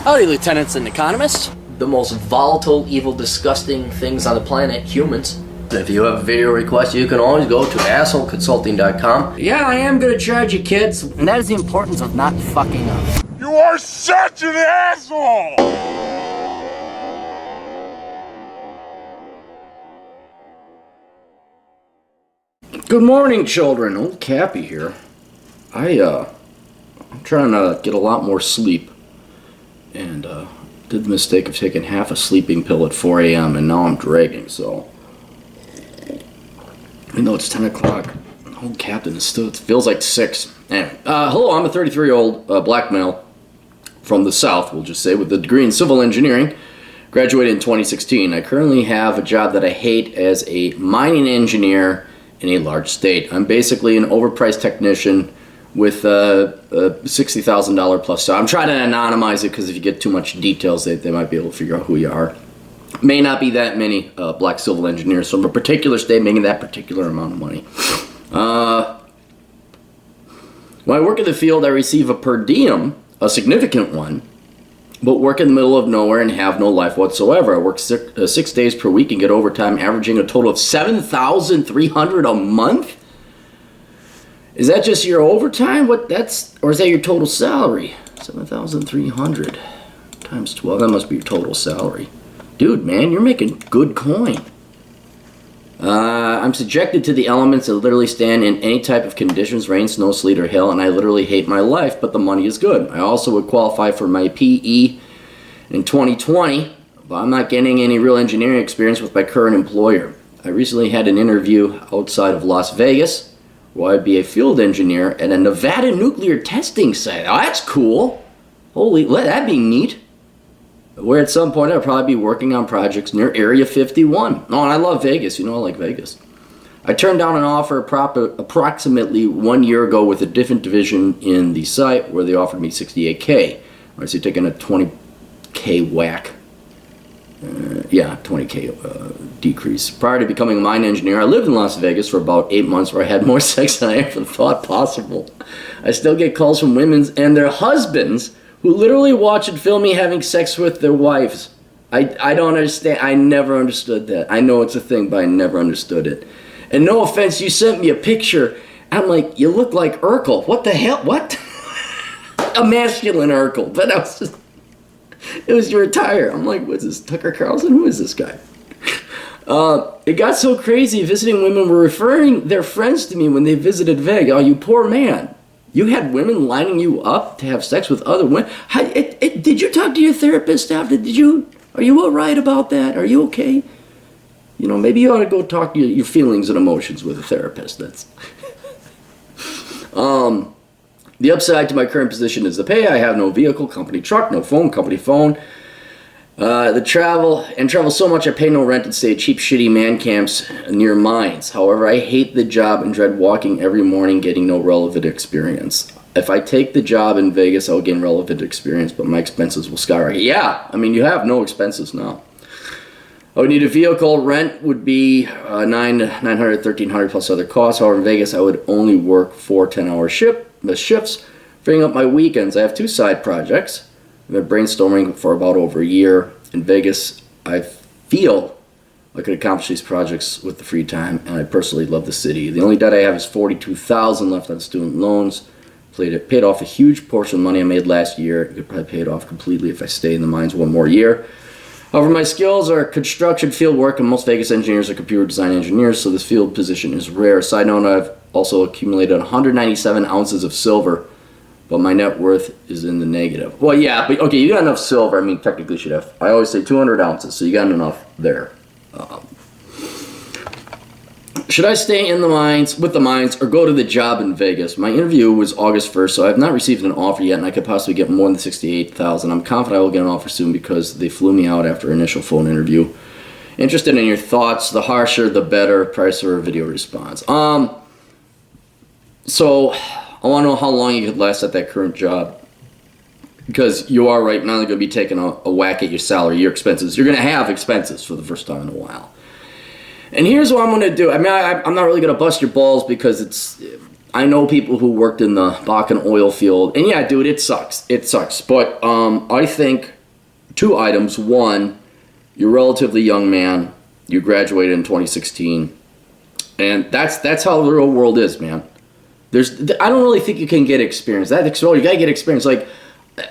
Howdy, lieutenants and economists. The most volatile, evil, disgusting things on the planet, humans. If you have a video request, you can always go to assholeconsulting.com. Yeah, I am gonna charge you, kids. And that is the importance of not fucking up. You are such an asshole! Good morning, children. Old Cappy here. I'm trying to get a lot more sleep, and did the mistake of taking half a sleeping pill at 4 a.m. and now I'm dragging. So, I know it's 10 o'clock. Old Captain is still. It feels like 6. Anyway, hello. I'm a 33-year-old black male from the South. We'll just say with a degree in civil engineering. Graduated in 2016. I currently have a job that I hate as a mining engineer in a large state. I'm basically an overpriced technician with a $60,000 plus. So I'm trying to anonymize it because if you get too much details, they might be able to figure out who you are. May not be that many black civil engineers from a particular state making that particular amount of money. When I work in the field, I receive a per diem, a significant one, but work in the middle of nowhere and have no life whatsoever. I work 6 days per week and get overtime, averaging a total of $7,300 a month. Is that just your overtime? Or is that your total salary? 7,300 times 12. That must be your total salary. Dude, man, you're making good coin. I'm subjected to the elements that literally stand in any type of conditions, rain, snow, sleet, or hail, and I literally hate my life, but the money is good. I also would qualify for my PE in 2020, but I'm not getting any real engineering experience with my current employer. I recently had an interview outside of Las Vegas, where I'd be a field engineer at a Nevada nuclear testing site. Oh, that's cool. That'd be neat. Where at some point I'll probably be working on projects near Area 51. Oh, and I love Vegas. You know I like Vegas. I turned down an offer approximately 1 year ago with a different division in the site where they offered me $68K. I see taking a $20K whack. 20K decrease. Prior to becoming a mine engineer, I lived in Las Vegas for about 8 months where I had more sex than I ever thought possible. I still get calls from women and their husbands who literally watch and film me having sex with their wives. I don't understand. I never understood that. I know it's a thing, but I never understood it. And no offense, you sent me a picture. I'm like, you look like Urkel. What the hell? What? A masculine Urkel. But I was just, it was your attire. I'm like, what's this, Tucker Carlson? Who is this guy? It got so crazy, visiting women were referring their friends to me when they visited Vegas. Oh, you poor man. You had women lining you up to have sex with other women. Did you talk to your therapist after? Are you all right about that? Are you okay? You know, maybe you ought to go talk to your feelings and emotions with a therapist. That's the upside to my current position is the pay. I have no vehicle, company truck, no phone, company phone. The travel so much I pay no rent and stay at cheap, shitty man camps near mines. However, I hate the job and dread walking every morning getting no relevant experience. If I take the job in Vegas, I'll gain relevant experience, but my expenses will skyrocket. Yeah, I mean, you have no expenses now. I would need a vehicle. Rent would be $900, $1,300 plus other costs. However, in Vegas, I would only work 4 10-hour shifts, freeing up my weekends. I have 2 side projects. I've been brainstorming for about over a year. In Vegas, I feel I could accomplish these projects with the free time, and I personally love the city. The only debt I have is $42,000 left on student loans. Paid off a huge portion of money I made last year. I could probably pay it off completely if I stay in the mines 1 more year. However, my skills are construction, field work, and most Vegas engineers are computer design engineers, so this field position is rare. Side note, I've also accumulated 197 ounces of silver, but my net worth is in the negative. Well, yeah, but okay, you got enough silver. I mean, technically you should have, I always say 200 ounces, so you got enough there. Should I stay in the mines, with the mines, or go to the job in Vegas? My interview was August 1st, so I have not received an offer yet, and I could possibly get more than $68,000. I'm confident I will get an offer soon because they flew me out after initial phone interview. Interested in your thoughts. The harsher, the better. Price or video response. So I want to know how long you could last at that current job, because you are right now going to be taking a whack at your salary, your expenses. You're going to have expenses for the first time in a while. And here's what I'm going to do. I mean, I'm not really going to bust your balls because I know people who worked in the Bakken oil field. And yeah, dude, it sucks. It sucks. But I think two items. One, you're a relatively young man. You graduated in 2016. And that's how the real world is, man. I don't really think you can get experience. You gotta get experience. Like,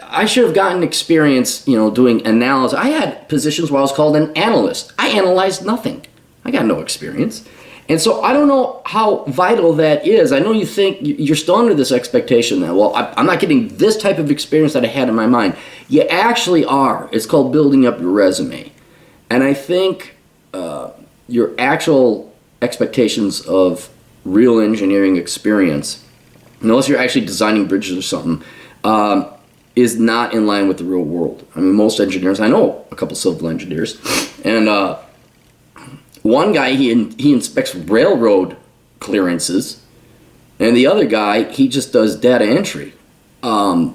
I should have gotten experience, doing analysis. I had positions where I was called an analyst. I analyzed nothing. I got no experience. And so I don't know how vital that is. I know you think you're still under this expectation that, well, I'm not getting this type of experience that I had in my mind. You actually are. It's called building up your resume. And I think your actual expectations of real engineering experience, unless you're actually designing bridges or something, is not in line with the real world. I mean, most engineers, I know a couple civil engineers, and one guy, he inspects railroad clearances, and the other guy, he just does data entry. And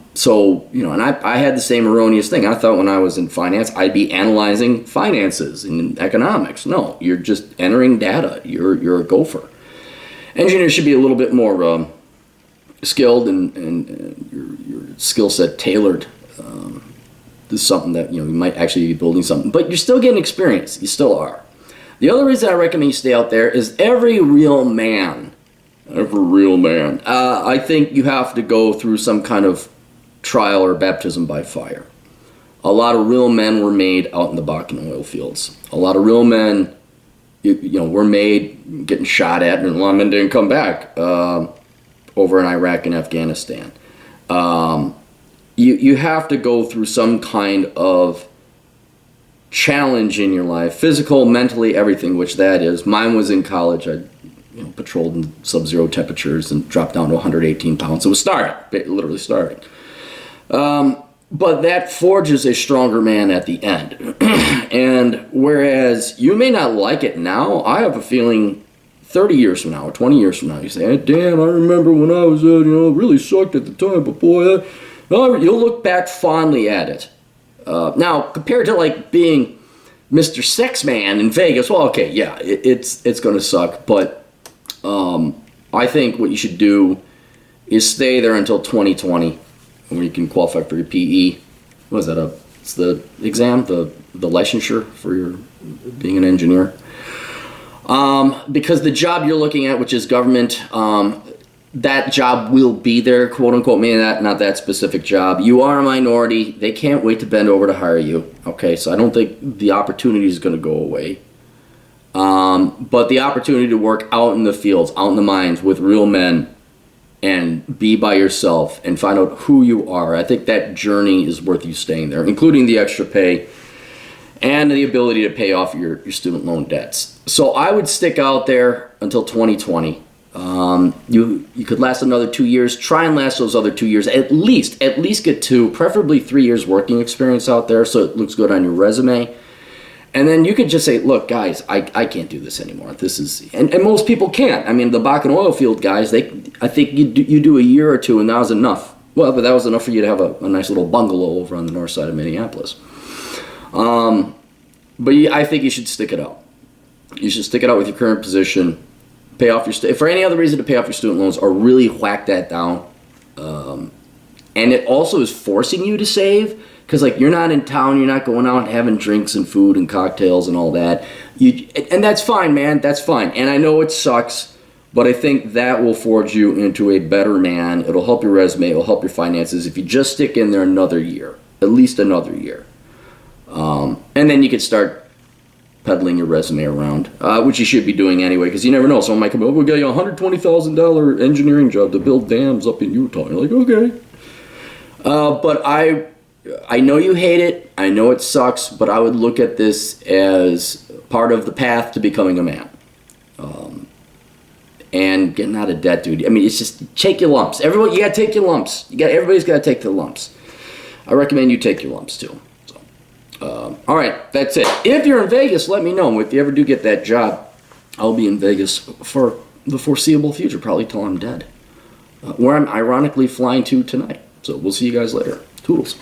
I had the same erroneous thing. I thought when I was in finance, I'd be analyzing finances and economics. No, you're just entering data. You're a gopher. Engineers should be a little bit more skilled and your skill set tailored to something that you might actually be building something. But you're still getting experience. You still are. The other reason I recommend you stay out there is every real man, I think you have to go through some kind of trial or baptism by fire. A lot of real men were made out in the Bakken oil fields. A lot of real men, were made getting shot at, and a lot of men didn't come back over in Iraq and Afghanistan. You have to go through some kind of challenge in your life, physical, mentally, everything, which that is. Mine was in college. I patrolled in sub-zero temperatures and dropped down to 118 pounds. It was literally starting. But that forges a stronger man at the end. And whereas you may not like it now, I have a feeling 30 years from now or 20 years from now, you say, hey, damn, I remember when I was, it really sucked at the time, but boy, you'll look back fondly at it. Now, compared to like being Mr. Sex Man in Vegas, well, okay, yeah, it's going to suck, but I think what you should do is stay there until 2020, when you can qualify for your PE. What is that? It's the exam, the licensure for your being an engineer. Because the job you're looking at, which is government, that job will be there, quote unquote, maybe not that specific job. You are a minority. They can't wait to bend over to hire you. Okay, so I don't think the opportunity is going to go away. But the opportunity to work out in the fields, out in the mines with real men and be by yourself and find out who you are, I think that journey is worth you staying there, including the extra pay and the ability to pay off your student loan debts. So I would stick out there until 2020. You could last another 2 years. Try and last those other 2 years. At least get 2, preferably 3 years working experience out there, so it looks good on your resume. And then you could just say, look, guys, I can't do this anymore. This is, and most people can't. I mean, the Bakken oil field guys, I think you do a year or two, and that was enough. Well, but that was enough for you to have a nice little bungalow over on the north side of Minneapolis. But I think you should stick it out. You should stick it out with your current position. Pay off your for any other reason to pay off your student loans, or really whack that down. And it also is forcing you to save. Because, like, you're not in town, you're not going out having drinks and food and cocktails and all that. And that's fine, man. That's fine. And I know it sucks, but I think that will forge you into a better man. It'll help your resume. It'll help your finances if you just stick in there another year. At least another year. And then you could start peddling your resume around, which you should be doing anyway, because you never know. Someone might come up, we'll get you a $120,000 engineering job to build dams up in Utah. You're like, okay. But I know you hate it, I know it sucks, but I would look at this as part of the path to becoming a man. And getting out of debt, dude. I mean, it's just, take your lumps. You gotta take your lumps. Everybody's gotta take their lumps. I recommend you take your lumps too. So, all right, that's it. If you're in Vegas, let me know. If you ever do get that job, I'll be in Vegas for the foreseeable future, probably till I'm dead. Where I'm ironically flying to tonight. So we'll see you guys later. Toodles.